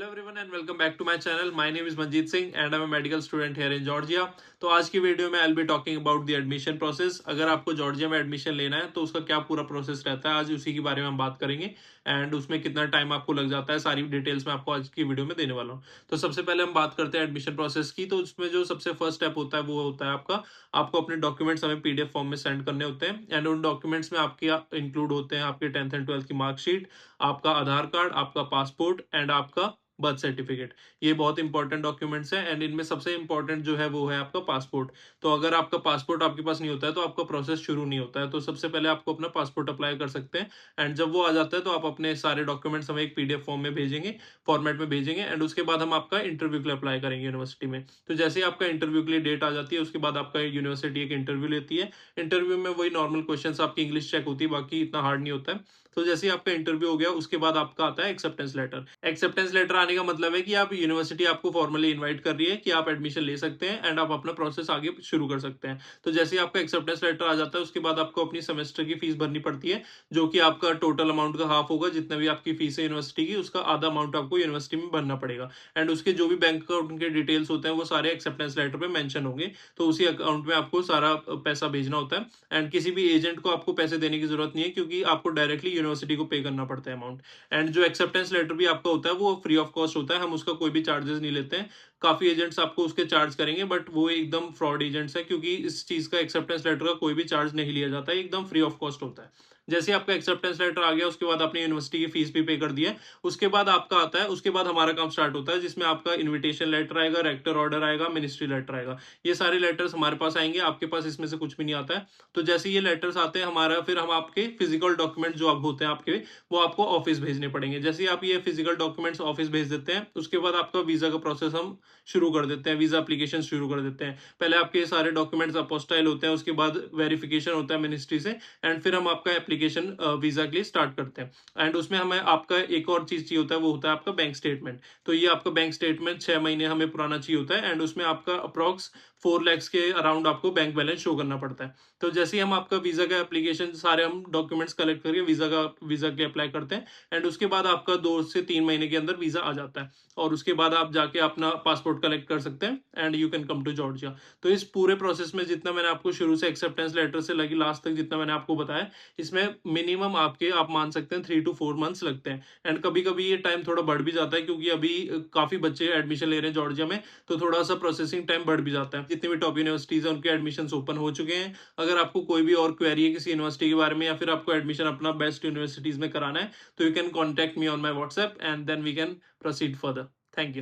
Hello everyone and welcome back to my channel. My name is Manjeet Singh and I am a medical student here in Georgia. तो आज की video में I will be talking about the admission process. अगर आपको Georgia में admission लेना है तो उसका क्या पूरा प्रोसेस रहता है, आज उसी के बारे में हम बात करेंगे एंड उसमें कितना टाइम आपको लग जाता है, सारी डिटेल्स मैं आपको आज की वीडियो में देने वाला हूँ। तो सबसे पहले हम बात करते हैं एडमिशन प्रोसेस की। तो उसमें जो सबसे फर्स्ट स्टेप होता है वो होता है आपको अपने डॉक्यूमेंट्स हमें पीडीएफ फॉर्म में सेंड करने होते हैं एंड उन डॉक्यूमेंट्स में आपके इंक्लूड होते हैं आपके 10th एंड 12th की मार्कशीट, आपका आधार कार्ड, आपका पासपोर्ट एंड आपका बर्थ सर्टिफिकेट। ये बहुत इंपॉर्टेंट डॉक्यूमेंट्स हैं एंड इनमें सबसे इंपॉर्टेंट जो है वो है आपका पासपोर्ट। तो अगर आपका पासपोर्ट आपके पास नहीं होता है तो आपका प्रोसेस शुरू नहीं होता है। तो सबसे पहले आपको अपना पासपोर्ट अप्लाई कर सकते हैं एंड जब वो आ जाता है तो आप अपने सारे डॉक्यूमेंट्स हमें एक पीडीएफ फॉर्म में भेजेंगे, फॉर्मेट में भेजेंगे एंड उसके बाद हम आपका इंटरव्यू के लिए अप्लाई करेंगे यूनिवर्सिटी में। तो जैसे ही आपका इंटरव्यू के लिए डेट आ जाती है उसके बाद आपका यूनिवर्सिटी एक इंटरव्यू लेती है। इंटरव्यू में वही नॉर्मल क्वेश्चंस, आपकी इंग्लिश चेक होती है, बाकी इतना हार्ड नहीं होता है। तो जैसे ही आपका इंटरव्यू हो गया उसके बाद आपका आता है एक्सेप्टेंस लेटर। एक्सेप्टेंस लेटर आने का मतलब है कि आप यूनिवर्सिटी आपको फॉर्मली इनवाइट कर रही है कि आप एडमिशन ले सकते हैं एंड आप अपना प्रोसेस आगे शुरू कर सकते हैं। तो जैसे ही आपका एक्सेप्टेंस लेटर आ जाता है उसके बाद आपको अपनी सेमेस्टर की फीस भरनी पड़ती है, जो कि आपका टोटल अमाउंट का हाफ होगा। जितना भी आपकी फीस है यूनिवर्सिटी की उसका आधा अमाउंट आपको यूनिवर्सिटी में भरना पड़ेगा एंड उसके जो भी बैंक अकाउंट के डिटेल्स होते हैं वो सारे एक्सेप्टेंस लेटर पे मेंशन होंगे। तो उसी अकाउंट में आपको सारा पैसा भेजना होता है एंड किसी भी एजेंट को आपको पैसे देने की जरूरत नहीं है क्योंकि आपको डायरेक्टली यूनिवर्सिटी को पे करना पड़ता है अमाउंट। एंड जो एक्सेप्टेंस लेटर भी आपका होता है वो फ्री ऑफ कॉस्ट होता है, हम उसका कोई भी चार्जेस नहीं लेते हैं। काफी एजेंट्स आपको उसके चार्ज करेंगे बट वो एकदम फ्रॉड एजेंट्स है, क्योंकि इस चीज का एक्सेप्टेंस लेटर का कोई भी चार्ज नहीं लिया जाता है, एकदम फ्री ऑफ कॉस्ट होता है। जैसे आपका एक्सेप्टेंस लेटर आ गया उसके बाद आपने यूनिवर्सिटी की फीस भी पे कर दी है, उसके बाद आपका आता है, उसके बाद हमारा काम स्टार्ट होता है जिसमें आपका इन्विटेशन लेटर आएगा, रेक्टर ऑर्डर आएगा, मिनिस्ट्री लेटर आएगा। ये सारे लेटर्स हमारे पास आएंगे, आपके पास इसमें से कुछ भी नहीं आता है। तो जैसे ये लेटर्स आते हैं हमारा, फिर हम आपके फिजिकल डॉक्यूमेंट जो अब होते हैं आपके, वो आपको ऑफिस भेजने पड़ेंगे। जैसे आप ये फिजिकल डॉक्यूमेंट्स ऑफिस भेज देते हैं उसके बाद आपका वीजा का प्रोसेस हम शुरू कर देते हैं, वीजा एप्लीकेशन शुरू कर देते हैं। पहले आपके ये सारे डॉक्यूमेंट्स अपोस्टाइल होते हैं, उसके बाद वेरिफिकेशन होता है मिनिस्ट्री से एंड फिर हम आपका एप्लीकेशन वीजा के लिए स्टार्ट करते हैं। एंड उसमें हमें आपका एक और चीज चाहिए होता है, वो होता है आपका बैंक स्टेटमेंट। तो ये आपका बैंक स्टेटमेंट 6 महीने हमें पुराना चाहिए होता है एंड उसमें आपका अप्रॉक्स 4 lakhs के अराउंड आपको बैंक बैलेंस शो करना पड़ता है। तो जैसे ही हम आपका वीजा का एप्लीकेशन सारे हम डॉक्यूमेंट्स कलेक्ट करके वीजा के अप्लाई करते हैं एंड उसके बाद आपका 2 से 3 महीने के अंदर वीजा आ जाता है और उसके बाद आप जाके अपना पासपोर्ट कलेक्ट कर सकते हैं and you can come to Georgia. तो इस पूरे प्रोसेस में जितना मैंने आपको शुरू से एक्सेप्टेंस लेटर से लगी लास्ट तक जितना मैंने आपको बताया, इसमें मिनिमम आपके आप मान सकते हैं 3 to 4 months लगते हैं एंड कभी कभी ये टाइम थोड़ा बढ़ भी जाता है क्योंकि अभी काफी बच्चे एडमिशन ले रहे हैं जॉर्जिया में, तो थोड़ा सा प्रोसेसिंग टाइम बढ़ भी जाता है। जितनी भी टॉप यूनिवर्सिटीज है उनके एडमिशन ओपन हो चुके हैं। अगर आपको कोई भी और क्वेरी है किसी यूनिवर्सिटी के बारे में या फिर आपको एडमिशन अपना बेस्ट यूनिवर्सिटीज में कराना है तो you can contact me on my WhatsApp and then we can proceed further. Thank you.